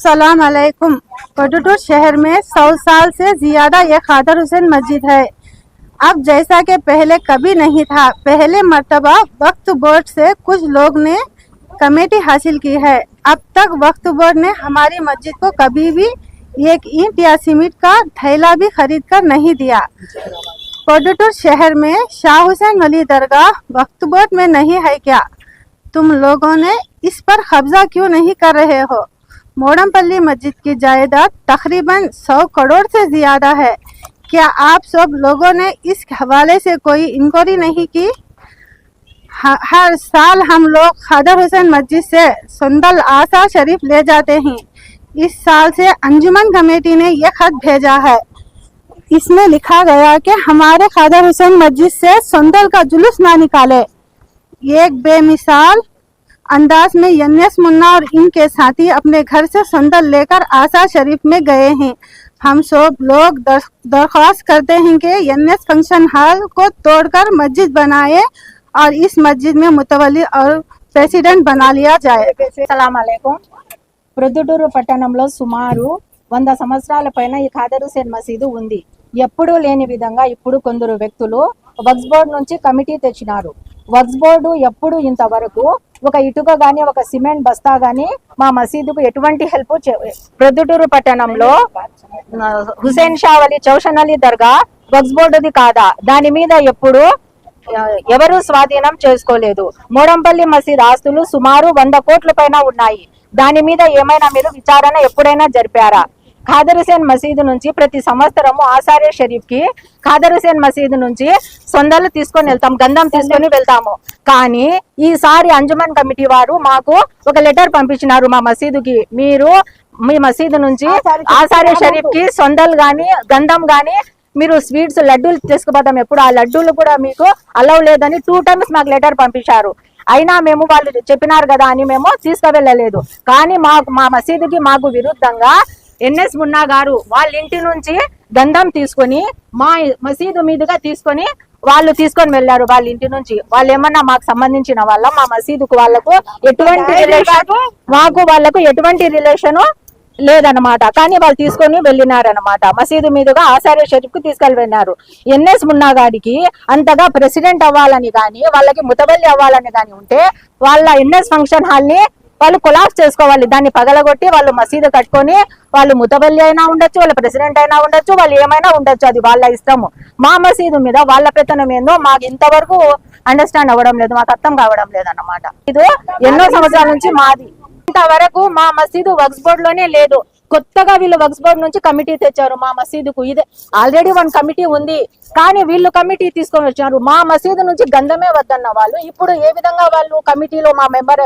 अस्सलाम अलैकुम। कोटुटूर शहर में 100 साल से ज्यादा ये खादर हुसैन मस्जिद है। अब जैसा कि पहले कभी नहीं था, पहले मर्तबा वक्फ बोर्ड से कुछ लोग ने कमेटी हासिल की है। अब तक वक्फ बोर्ड ने हमारी मस्जिद को कभी भी एक ईंट या सीमेंट का थैला भी खरीद कर नहीं दिया। कोटुटूर शहर में शाह हुसैन वली दरगाह वक्फ बोर्ड में नहीं है क्या? तुम लोगों ने इस पर कब्जा क्यों नहीं कर रहे हो? मोडमपल्ली मस्जिद की जायदाद तकरीबन 100 करोड़ से ज्यादा है। क्या आप सब लोगों ने इस हवाले से कोई इंक्वायरी नहीं की? हर साल हम लोग खादर हुसैन मस्जिद से सुंदल आसा शरीफ ले जाते हैं। इस साल से अंजुमन कमेटी ने यह खत भेजा है। इसमें लिखा गया कि हमारे खादर हुसैन मस्जिद से सुंदल का जुलूस ना निकाले। एक बेमिसाल अंदाज में यन्नस मुन्ना और इनके साथी अपने घर से संदल लेकर आसा शरीफ में गए हैं। हम सब लोग दरख्वास्त करते हैं कि यन्नस फंक्शन हॉल को तोड़कर मस्जिद बनाए और इस मस्जिद में मुतवल्ली और प्रेसिडेंट बना लिया जाए। अस्सलाम अलैकुम। ప్రొద్దుటూరు పట్టణంలో సుమారు 100 సంవత్సరాల పైన ఈ ఖాదర్ హుసేన్ మసీదు ఉంది. ఎప్పుడూ లేని విధంగా ఇప్పుడు కొందరు వ్యక్తులు వక్ఫ్ బోర్డు నుంచి కమిటీ తెచ్చినారు. వక్ఫ్ బోర్డు ఎప్పుడు ఇంతవరకు ఒక ఇటుక గాని ఒక సిమెంట్ బస్తా గాని మా మసీదుకు ఎటువంటి హెల్ప్ ప్రొద్దుటూరు పట్టణంలో హుసేన్ షా వలి చౌషన్ అలీ దర్గా వక్ఫ్ బోర్డుది కాదా? దాని మీద ఎప్పుడు ఎవరు స్వాధీనం చేసుకోలేదు. మోడంపల్లి మసీద్ ఆస్తులు సుమారు 100 కోట్ల పైన ఉన్నాయి. దాని మీద ఏమైనా మీరు విచారణ ఎప్పుడైనా జరిపారా? ఖాదర్ హుసేన్ మసీదు నుంచి ప్రతి సంవత్సరము ఆసారే షరీఫ్ కి ఖాదర్ హుసేన్ మసీదు నుంచి సొందలు తీసుకొని వెళ్తాం, గంధం తీసుకొని వెళ్తాము. కానీ ఈసారి అంజుమన్ కమిటీ వారు మాకు ఒక లెటర్ పంపించినారు మా మసీదుకి, మీరు మీ మసీదు నుంచి ఆసారే షరీఫ్ కి సొందలు గాని గంధం గాని మీరు స్వీట్స్ లడ్డూలు తీసుకుపోతాం, ఎప్పుడు ఆ లడ్డూలు కూడా మీకు అలౌ లేదని 2 times మాకు లెటర్ పంపించారు. అయినా మేము వాళ్ళు చెప్పినారు కదా అని మేము తీసుకువెళ్ళలేదు. కానీ మా మసీదుకి మాకు విరుద్ధంగా ఎన్ఎస్ మున్నా గారు వాళ్ళ ఇంటి నుంచి గంధం తీసుకొని మా మసీదు మీదుగా తీసుకొని వాళ్ళు తీసుకొని వెళ్ళారు. వాళ్ళ ఇంటి నుంచి వాళ్ళు ఏమన్నా మాకు సంబంధించిన వాళ్ళ మా మసీదుకు వాళ్ళకు ఎటువంటి రిలేషన్ వాళ్ళకు ఎటువంటి రిలేషన్ లేదన్నమాట. కానీ వాళ్ళు తీసుకొని వెళ్ళినారనమాట. మసీదు మీదుగా ఆసారే షరీఫ్ కు తీసుకెళ్ళి వెళ్ళినారు. ఎన్ఎస్ మున్నా గారికి అంతగా ప్రెసిడెంట్ అవ్వాలని గాని వాళ్ళకి ముతవల్లి అవ్వాలని గాని ఉంటే వాళ్ళ ఎన్ఎస్ ఫంక్షన్ హాల్ ని వాళ్ళు కొలాప్స్ చేసుకోవాలి. దాన్ని పగలగొట్టి వాళ్ళు మసీదు కట్టుకొని వాళ్ళు ముతవల్లి అయినా ఉండొచ్చు, వాళ్ళ ప్రెసిడెంట్ అయినా ఉండొచ్చు, వాళ్ళు ఏమైనా ఉండొచ్చు, అది వాళ్ళ ఇష్టము. మా మసీదు మీద వాళ్ళ పెత్తనం ఏందో మాకు ఇంతవరకు అండర్స్టాండ్ అవ్వడం లేదు, మాకు అర్థం కావడం లేదన్నమాట. ఇది ఎన్నో సంవత్సరాల నుంచి మాది. ఇంతవరకు మా మసీదు వక్ఫ్ బోర్డు లోనే లేదు. కొత్తగా వీళ్ళు వక్ఫ్ బోర్డు నుంచి కమిటీ తెచ్చారు మా మసీదుకు. ఇదే ఆల్రెడీ 1 కమిటీ ఉంది, కానీ వీళ్ళు కమిటీ తీసుకొని వచ్చారు. మా మసీదు నుంచి గంధమే వద్దన్న వాళ్ళు ఇప్పుడు ఏ విధంగా వాళ్ళు కమిటీలో మా మెంబర్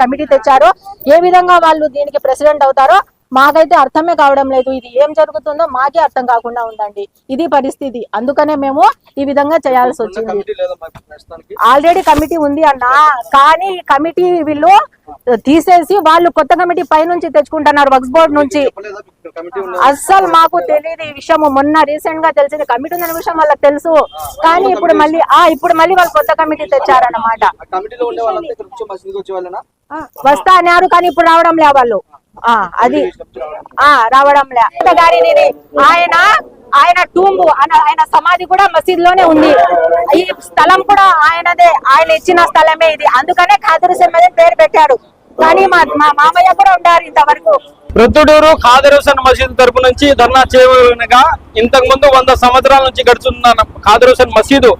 కమిటీ తెచ్చారో ఏ విధంగా వాళ్ళు దీనికి ప్రెసిడెంట్ అవుతారో మాకైతే అర్థమే కావడం లేదు. ఇది ఏం జరుగుతుందో మాకే అర్థం కాకుండా ఉందండి. ఇది పరిస్థితి. అందుకనే మేము ఈ విధంగా చేయాల్సి వచ్చింది. ఆల్రెడీ కమిటీ ఉంది అన్న, కానీ కమిటీ వీళ్ళు తీసేసి వాళ్ళు కొత్త కమిటీ పైనుంచి తెచ్చుకుంటున్నారు వక్ఫ్ బోర్డు నుంచి. అస్సలు మాకు తెలియదు ఈ విషయం. మొన్న రీసెంట్ గా తెలిసింది కమిటీ ఉందనే విషయం వాళ్ళకి తెలుసు, కానీ ఇప్పుడు మళ్ళీ వాళ్ళు కొత్త కమిటీ తెచ్చారన్నమాట. వస్తా అన్నారు కానీ ఇప్పుడు రావడం లే వాళ్ళు. అది రావడం లే. ఆయన టూంబు ఆయన సమాధి కూడా మసీద్ లోనే ఉంది. ఈ స్థలం కూడా ఆయనదే, ఆయన ఇచ్చిన స్థలమే ఇది. అందుకనే ఖాదర్ హుసేన్ మీద పేరు పెట్టారు. కానీ మా మామయ్య కూడా ఉండారు ఇంతవరకు. ప్రొద్దుటూరు ఖాదర్ హుసేన్ మసీద్ తరపు నుంచి ధర్నా చేయగా ఇంతకు ముందు 100 సంవత్సరాల నుంచి గడుచున్న ఖాదర్ హుసేన్ మసీదు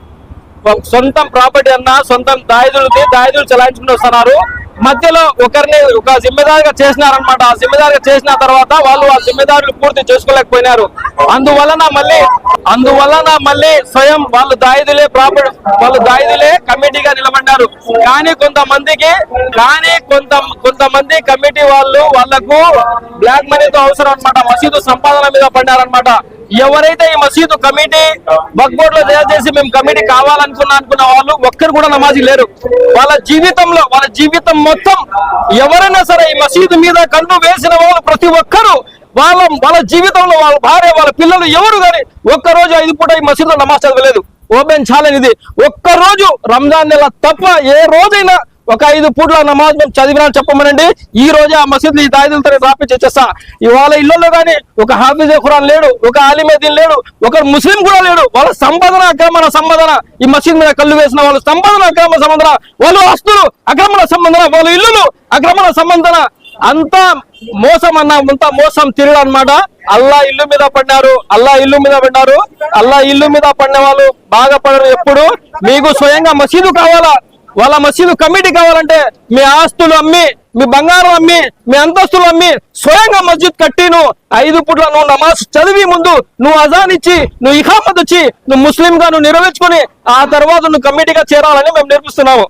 సొంతం ప్రాపర్టీ అన్న సొంతం దాయిదులు చలాయించుకుని వస్తున్నారు. మధ్యలో ఒకరిని ఒక జిమ్మెదారిగా చేసినారనమాట. ఆ జిమ్మెదారిగా చేసిన తర్వాత వాళ్ళు ఆ జిమ్మెదారులు పూర్తి చేసుకోలేకపోయినారు. అందువలన మళ్ళీ స్వయం వాళ్ళు దాయిదులే కమిటీగా నిలబడ్డారు. కానీ కొంతమంది కమిటీ వాళ్ళకు బ్లాక్ మనీతో అవసరం అనమాట. మసీదు సంపాదన మీద పడ్డారనమాట. ఎవరైతే ఈ మసీదు కమిటీ వక్ఫ్ బోర్డు లో దయచేసి మేము కమిటీ కావాలనుకున్న వాళ్ళు ఒక్కరు కూడా నమాజీ లేరు. వాళ్ళ జీవితం మొత్తం ఎవరైనా సరే ఈ మసీదు మీద కన్ను వేసిన వాళ్ళు ప్రతి ఒక్కరు వాళ్ళ జీవితంలో వాళ్ళ భార్య వాళ్ళ పిల్లలు ఎవరు కానీ ఒక్కరోజు 5 పూట ఈ మసీదులో నమాజ్ చదవలేదు. ఓపెన్ ఛాలెంజ్ ఇది. ఒక్కరోజు రంజాన్ నెల తప్ప ఏ రోజైనా ఒక 5 పూట్ల నమాజ్ మేము చదివినా చెప్పమనండి, ఈ రోజే ఆ మసీదులు ఈ తాయిదులతో రాపించేస్తా. ఇవాళ ఇళ్లలో గానీ ఒక హాఫీజే ఖురాన్ లేడు, ఒక ఆలిమే దీన్ లేడు, ఒక ముస్లిం కూడా లేడు. వాళ్ళ సంపాదన అక్రమణ సంపాదన, ఈ మసీద్ మీద కళ్ళు వేసిన వాళ్ళు సంపాదన అక్రమ సంబంధన, వాళ్ళు ఆస్తులు అక్రమణ సంబంధన, వాళ్ళ ఇల్లులు అక్రమణ సంబంధన, అంతా మోసం అంతా మోసం తిరగడం అన్నమాట. అల్లా ఇల్లు మీద పడినారు, అల్లా ఇల్లు మీద పడినారు. అల్లా ఇల్లు మీద పడిన వాళ్ళు బాగా పడరు. ఎప్పుడు మీకు స్వయంగా మసీదు కావాలా, వాళ్ళ మసీదు కమిటీ కావాలంటే మీ ఆస్తులు అమ్మి, మీ బంగారం అమ్మి, మీ అంతస్తులు అమ్మి స్వయంగా మస్జిద్ కట్టి నువ్వు 5 పూట్ల నువ్వు నమాజ్ చదివి ముందు నువ్వు అజాన్ ఇచ్చి నువ్వు ఇఖామత్ వచ్చి నువ్వు ముస్లింగా నువ్వు నెరవేర్చుకొని ఆ తర్వాత నువ్వు కమిటీగా చేరాలని మేము నేర్పిస్తున్నాము.